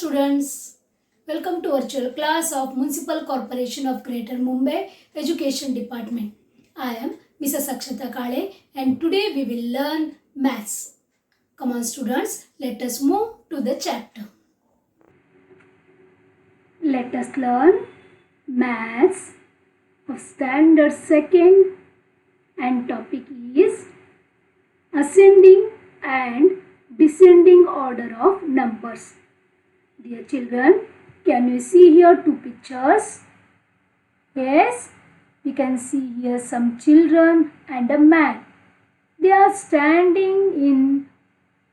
students, welcome to virtual class of Municipal Corporation of Greater Mumbai Education Department. I am Mrs. Akshata Kale and today we will learn maths. Come on students, let us move to the chapter. Let us learn maths of standard second and topic is ascending and descending order of numbers. Dear children, can you see here two pictures? Yes, we can see here some children and a man. They are standing in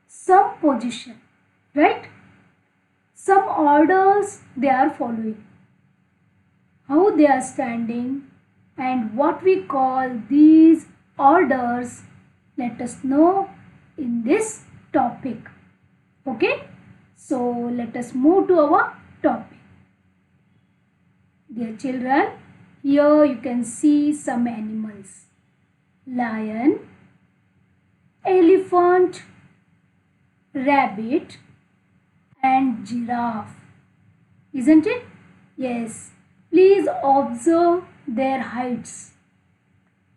some position, right? Some orders they are following. How they are standing and what we call these orders, let us know in this topic. Okay? So let us move to our topic. Dear children, here you can see some animals. Lion, elephant, rabbit and giraffe. Isn't it? Yes. Please observe their heights.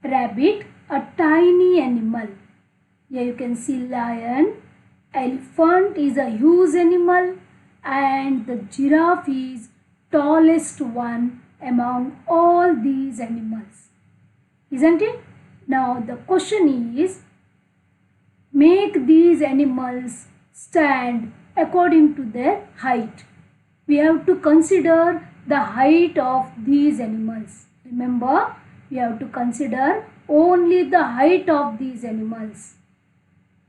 Rabbit, a tiny animal. Here you can see lion. Elephant is a huge animal and the giraffe is tallest one among all these animals. Isn't it? Now the question is, make these animals stand according to their height. We have to consider the height of these animals. Remember, we have to consider only the height of these animals.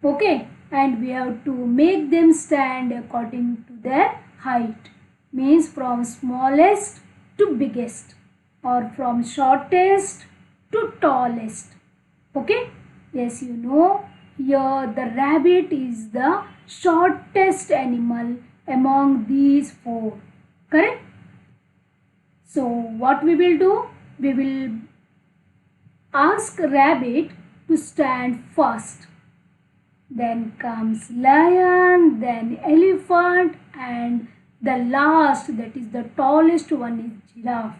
Okay? And we have to make them stand according to their height. Means from smallest to biggest or from shortest to tallest. Okay? Yes, you know, here the rabbit is the shortest animal among these four. Correct? So what we will do? We will ask rabbit to stand first. Then comes lion, then elephant and the last, that is the tallest one, is giraffe.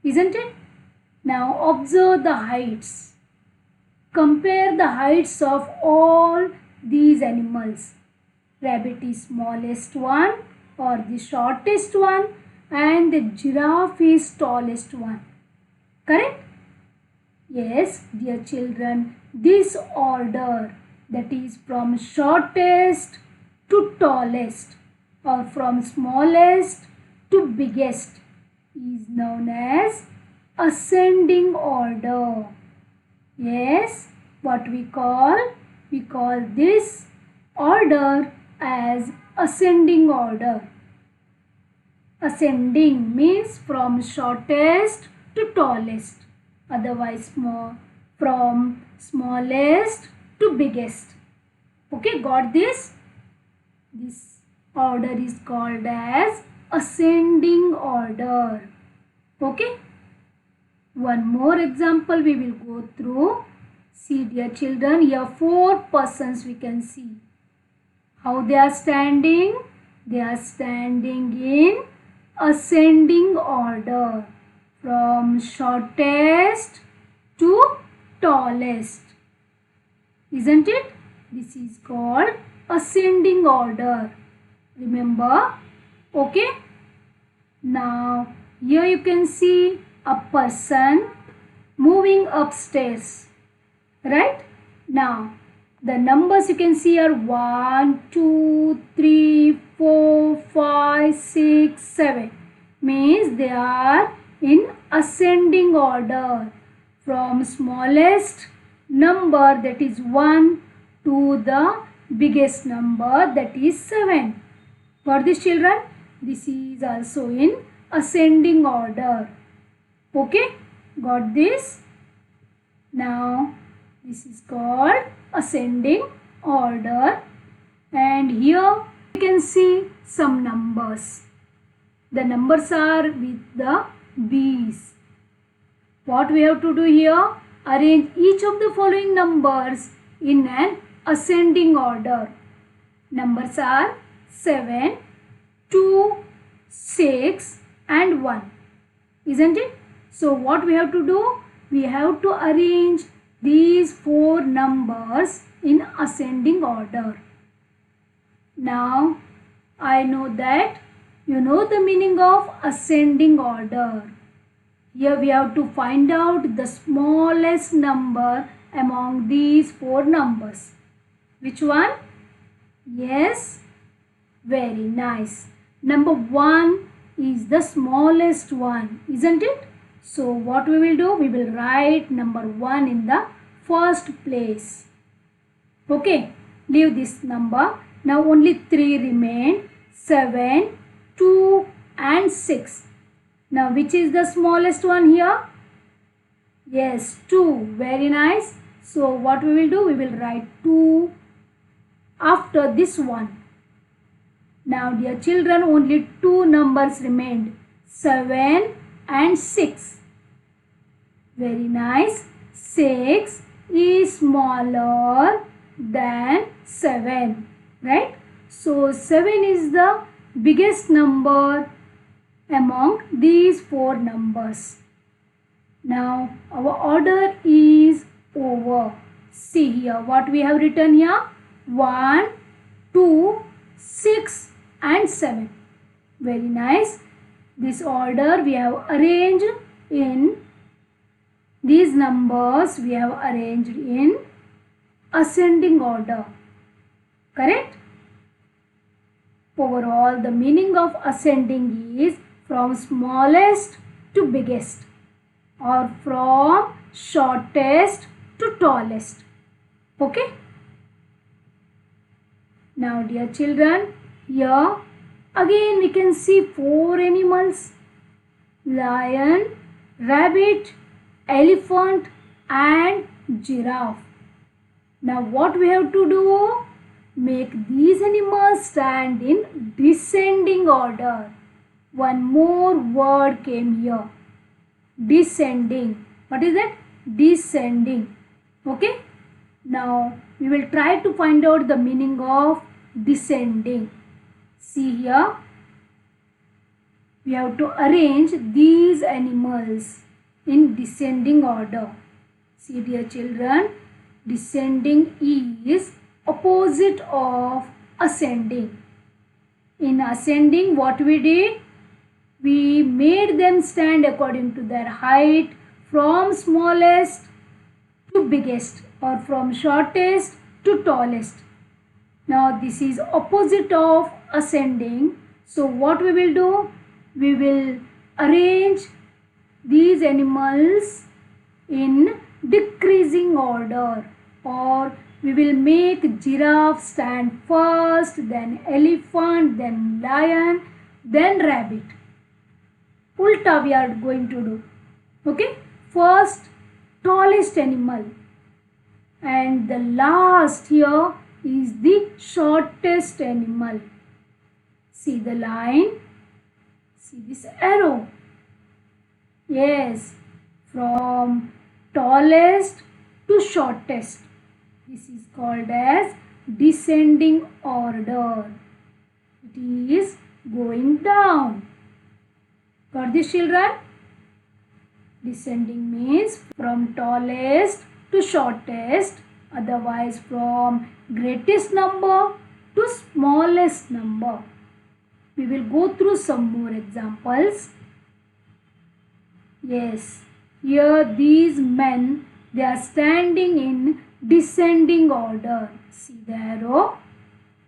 Isn't it? Now observe the heights. Compare the heights of all these animals. Rabbit is smallest one or the shortest one and the giraffe is tallest one. Correct? Yes, dear children, this order, that is from shortest to tallest or from smallest to biggest, is known as ascending order. Yes, what we call? We call this order as ascending order. Ascending means from shortest to tallest, otherwise from smallest to biggest. Okay, got this? This order is called as ascending order. Okay. One more example we will go through. See dear children, here four persons we can see. How they are standing? They are standing in ascending order from shortest to tallest. Isn't it? This is called ascending order. Remember? Okay. Now here you can see a person moving upstairs. Right? Now the numbers you can see are 1, 2, 3, 4, 5, 6, 7. Means they are in ascending order from smallest number, that is 1, to the biggest number, that is 7. Got this children? This is also in ascending order. Okay? Got this? Now this is called ascending order and here you can see some numbers. The numbers are with the B's. What we have to do here? Arrange each of the following numbers in an ascending order. Numbers are 7, 2, 6 and 1. Isn't it? So what we have to do? We have to arrange these 4 numbers in ascending order. Now I know that you know the meaning of ascending order. Here we have to find out the smallest number among these 4 numbers. Which one? Yes, very nice. Number 1 is the smallest one, isn't it? So what we will do? We will write number 1 in the first place. Okay, leave this number. Now only 3 remain. 7, 2 and 6. Now which is the smallest one here? Yes, 2. Very nice. So what we will do? We will write 2 after this one. Now dear children, only 2 numbers remained. 7 and 6. Very nice. 6 is smaller than 7. Right? So 7 is the biggest number among these 4 numbers. Now our order is over. See here what we have written here. 1, 2, 6 and 7. Very nice. This order we have arranged in these numbers we have arranged in ascending order. Correct? Overall, the meaning of ascending is from smallest to biggest or from shortest to tallest. Okay? Now dear children, here again we can see 4 animals. Lion, rabbit, elephant and giraffe. Now what we have to do? Make these animals stand in descending order. One more word came here. Descending. What is that? Descending. Okay? Now we will try to find out the meaning of descending. See here. We have to arrange these animals in descending order. See dear children, descending is opposite of ascending. In ascending, what we did? We made them stand according to their height from smallest to biggest or from shortest to tallest. Now this is opposite of ascending. So what we will do? We will arrange these animals in decreasing order, or we will make giraffe stand first, then elephant, then lion, then rabbit. Ulta we are going to do. Okay? First tallest animal and the last here is the shortest animal. See the line? See this arrow? Yes, from tallest to shortest. This is called as descending order. It is going down. Got this, children? Descending means from tallest to shortest, otherwise from greatest number to smallest number. We will go through some more examples. Yes, here these men, they are standing in descending order. See the arrow?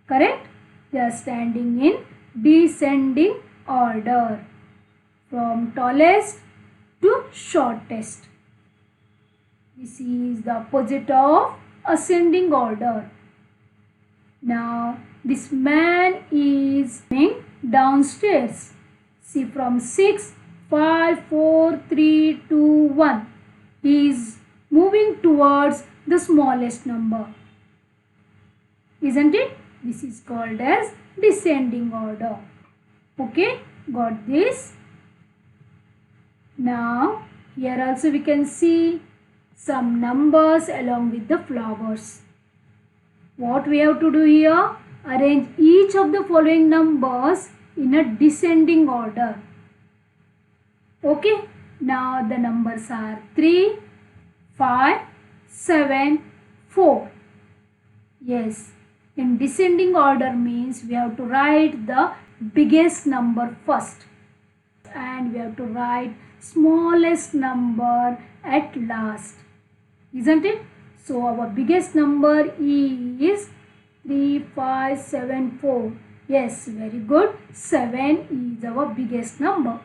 Correct? They are standing in descending order from tallest to shortest. This is the opposite of ascending order. Now this man is going downstairs. See, from 6, 5, 4, 3, 2, 1. He is moving towards the smallest number. Isn't it? This is called as descending order. Okay, got this? Now here also we can see some numbers along with the flowers. What we have to do here? Arrange each of the following numbers in a descending order. Okay, now the numbers are 3, 5, 7, 4. Yes, in descending order means we have to write the biggest number first and we have to write smallest number at last, isn't it? So our biggest number is 3, 5, 7, 4. Yes, very good. 7 is our biggest number.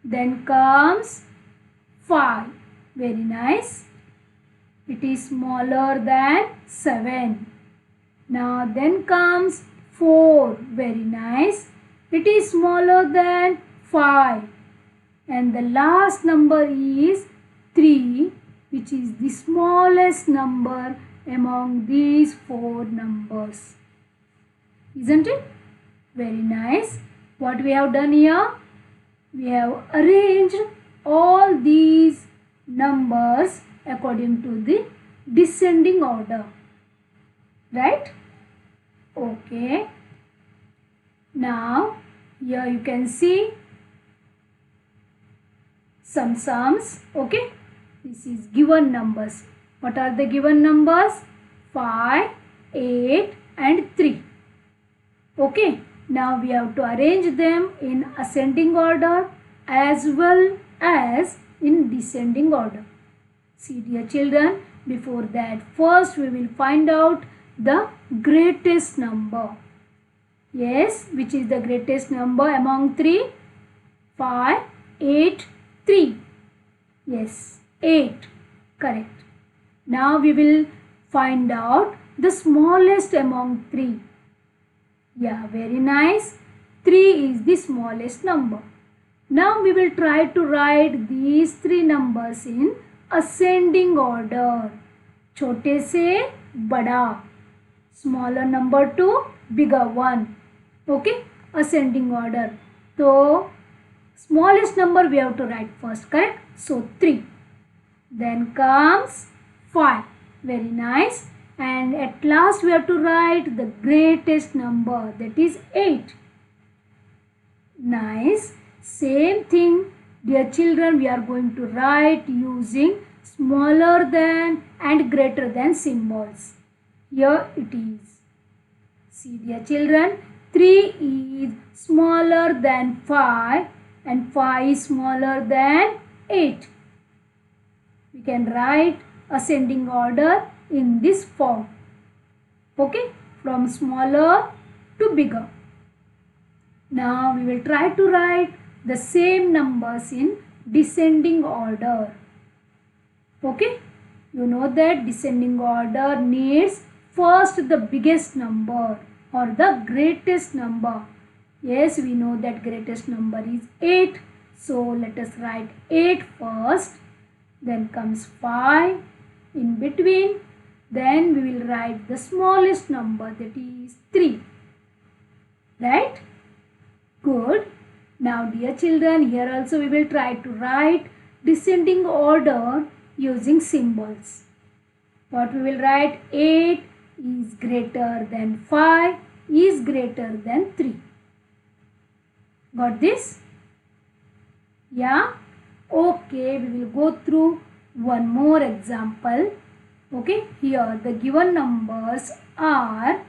Then comes 5. Very nice. It is smaller than 7. Now then comes 4. Very nice. It is smaller than 5. And the last number is 3, which is the smallest number among these 4 numbers. Isn't it? Very nice. What we have done here? We have arranged all these numbers according to the descending order. Right? Okay. Now, here you can see some sums. Okay. This is given numbers. What are the given numbers? 5, 8 and 3. Okay. Now we have to arrange them in ascending order as well as in descending order. See dear children, before that first we will find out the greatest number. Yes, which is the greatest number among 3? 5, 8, 3. Yes, 8. Correct. Now we will find out the smallest among 3. Yeah, very nice. 3 is the smallest number. Now we will try to write these 3 numbers in ascending order. छोटे से बड़ा. Smaller number to bigger one. Okay? Ascending order. So, smallest number we have to write first, correct? So, 3. Then comes 5. Very nice. And at last we have to write the greatest number, that is 8. Nice. Same thing, dear children, we are going to write using smaller than and greater than symbols. Here it is. See dear children, 3 is smaller than 5 and 5 is smaller than 8. We can write ascending order in this form. Okay, from smaller to bigger. Now we will try to write the same numbers in descending order. Okay, you know that descending order needs first the biggest number or the greatest number. Yes, we know that greatest number is 8. So let us write 8 first. Then comes 5 in between. Then we will write the smallest number, that is 3. Right? Good. Now dear children, here also we will try to write descending order using symbols. What we will write? 8 is greater than 5 is greater than 3. Got this? Yeah? Okay, we will go through one more example. Okay, here the given numbers are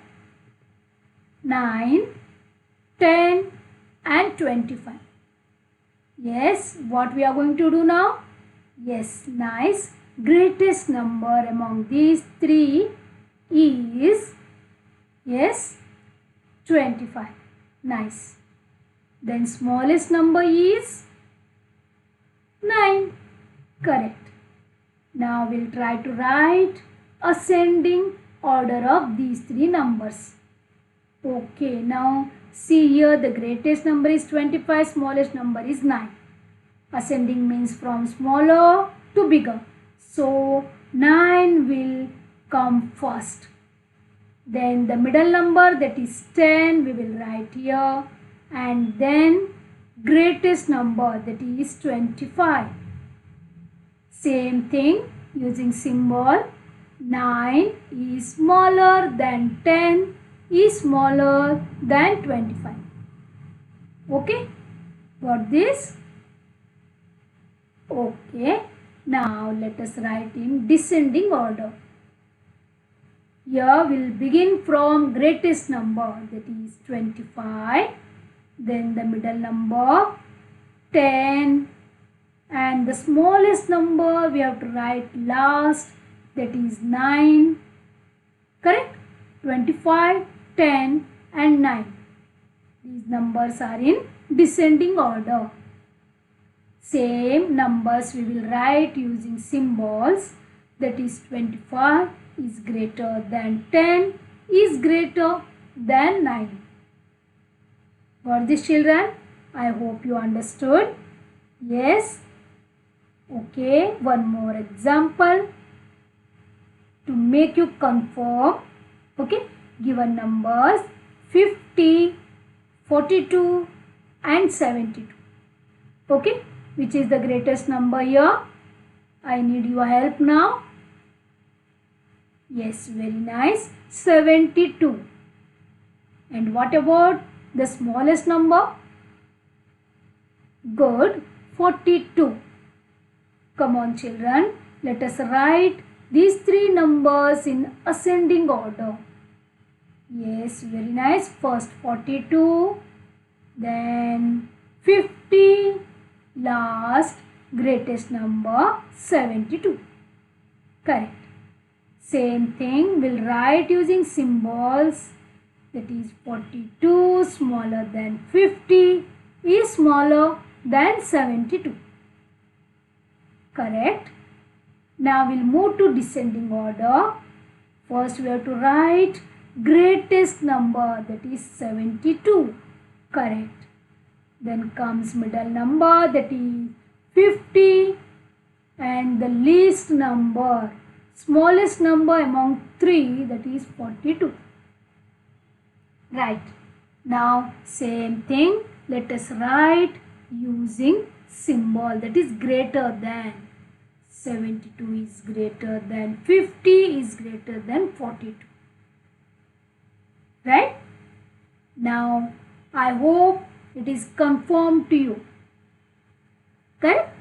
9, 10 and 25. Yes, what we are going to do now? Yes, nice. Greatest number among these 3 is, yes, 25. Nice. Then smallest number is 9. Correct. Now we'll try to write ascending order of these 3 numbers. Okay, now see here the greatest number is 25, smallest number is 9. Ascending means from smaller to bigger. So 9 will come first. Then the middle number, that is 10, we will write here. And then greatest number, that is 25. Same thing using symbol. 9 is smaller than 10 is smaller than 25. Okay, got this? Okay, now let us write in descending order. Here we'll begin from greatest number, that is 25, then the middle number 10, and the smallest number we have to write last, that is 9. Correct? 25, 10 and 9. These numbers are in descending order. Same numbers we will write using symbols, that is 25 is greater than 10 is greater than 9. Got this, children? I hope you understood. Yes. Okay, one more example to make you confirm. Okay, given numbers 50, 42 and 72. Okay, which is the greatest number here? I need your help now. Yes, very nice. 72. And what about the smallest number? Good. 42. Come on, children. Let us write these three numbers in ascending order. Yes, very nice. First 42, then 50, last greatest number 72. Correct. Same thing, we'll write using symbols, that is 42 smaller than 50 is smaller than 72. Correct. Now we'll move to descending order. First we have to write greatest number, that is 72. Correct. Then comes middle number, that is 50, and the least number, smallest number among 3, that is 42. Right. Now same thing, let us write using symbol, that is greater than. 72 is greater than 50 is greater than 42. Right? Now I hope it is confirmed to you. Correct?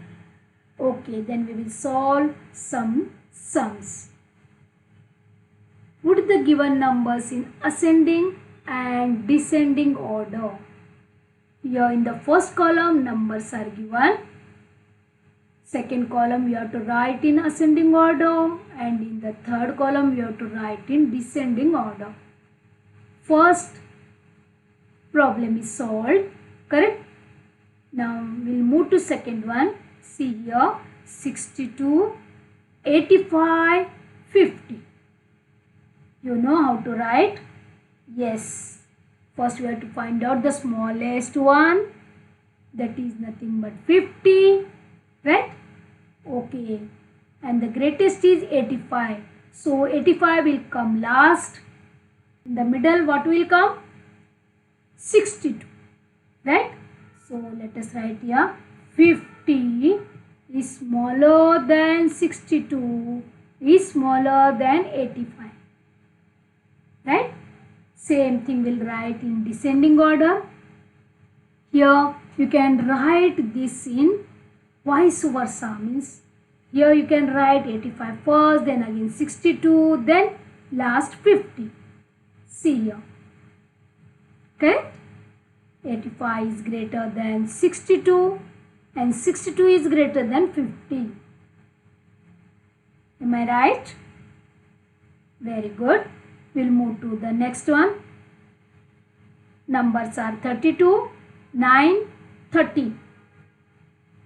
Okay, then we will solve some sums. Put the given numbers in ascending and descending order. Here in the first column numbers are given. Second column you have to write in ascending order, and in the third column you have to write in descending order. First problem is solved. Correct? Now we'll move to second one. See here, 62, 85, 50. You know how to write? Yes. First we have to find out the smallest one, that is nothing but 50. Right? Okay. And the greatest is 85. So 85 will come last. In the middle what will come? 62. Right? So let us write here 50 is smaller than 62 is smaller than 85. Right? Same thing we'll write in descending order. Here you can write this in vice versa, means here you can write 85 first, then again 62, then last 50. See here. Correct? 85 is greater than 62 and 62 is greater than 50. Am I right? Very good. We'll move to the next one. Numbers are 32, 9, 13.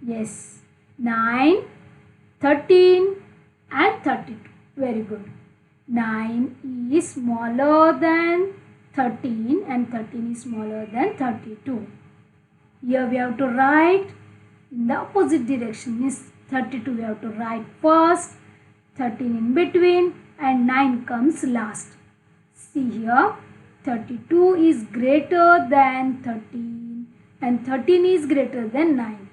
Yes, 9, 13 and 32. Very good. 9 is smaller than 13 and 13 is smaller than 32. Here we have to write in the opposite direction. Means 32 we have to write first, 13 in between and 9 comes last. See here, 32 is greater than 13 and 13 is greater than 9.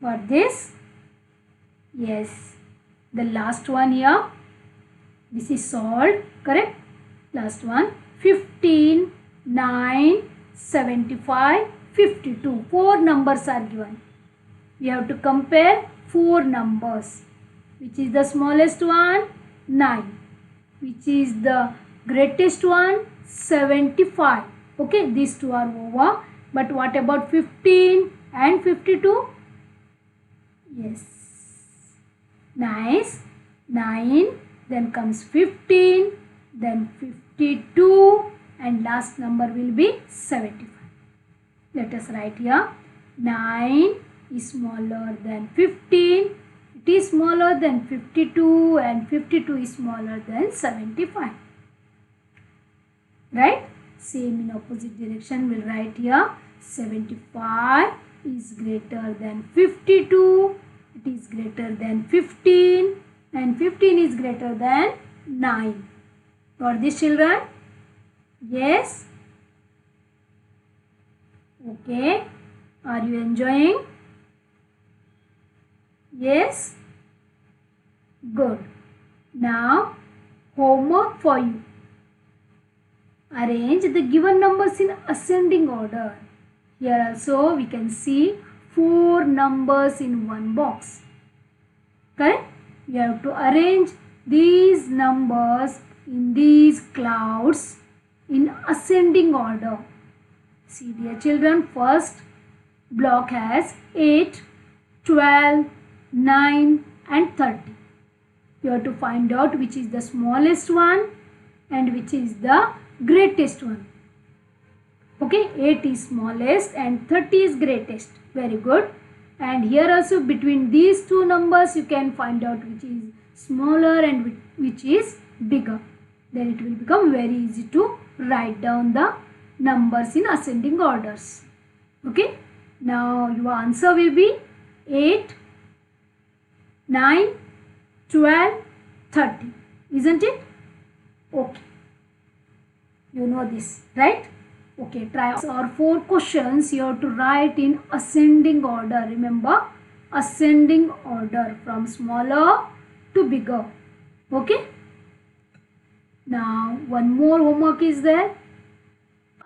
Got this? Yes. The last one here. This is solved. Correct? Last one. 15, 9, 75, 52. 4 numbers are given. We have to compare 4 numbers. Which is the smallest one? 9. Which is the greatest one? 75. Okay, these two are over. But what about 15 and 52? Yes. Nice. 9. Then comes 15. Then 52. And last number will be 75. Let us write here. 9 is smaller than 15. It is smaller than 52 and 52 is smaller than 75. Right? Same in opposite direction we'll write here. 75 is greater than 52. It is greater than 15 and 15 is greater than 9. Got this, children? Yes? Okay. Are you enjoying? Yes? Good. Now, homework for you. Arrange the given numbers in ascending order. Here also we can see 4 numbers in one box. Correct? You have to arrange these numbers in these clouds in ascending order. See, dear children, first block has 8, 12, 9 and 30. You have to find out which is the smallest one and which is the greatest one. Okay, 8 is smallest and 30 is greatest. Very good. And here also between these two numbers you can find out which is smaller and which is bigger. Then it will become very easy to write down the numbers in ascending orders. Okay. Now your answer will be 8, 9, 12, 30. Isn't it? Okay. You know this, right? Okay, try or 4 questions you have to write in ascending order. Remember, ascending order from smaller to bigger. Okay. Now, one more homework is there.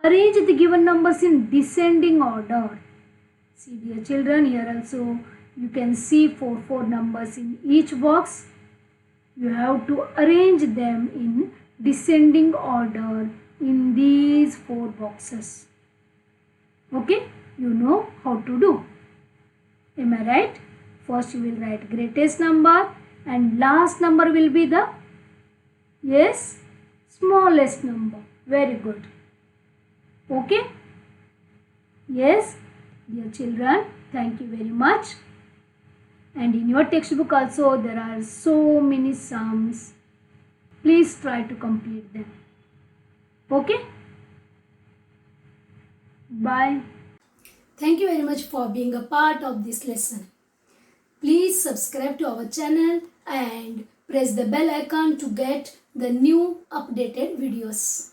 Arrange the given numbers in descending order. See, dear children, here also you can see 4 numbers in each box. You have to arrange them in descending order in these 4 boxes. Okay, you know how to do. Am I right? First you will write greatest number and last number will be the, yes, smallest number. Very good. Okay. Yes, dear children, thank you very much. And in your textbook also there are so many sums. Please try to complete them. Okay. Bye. Thank you very much for being a part of this lesson. Please subscribe to our channel and press the bell icon to get the new updated videos.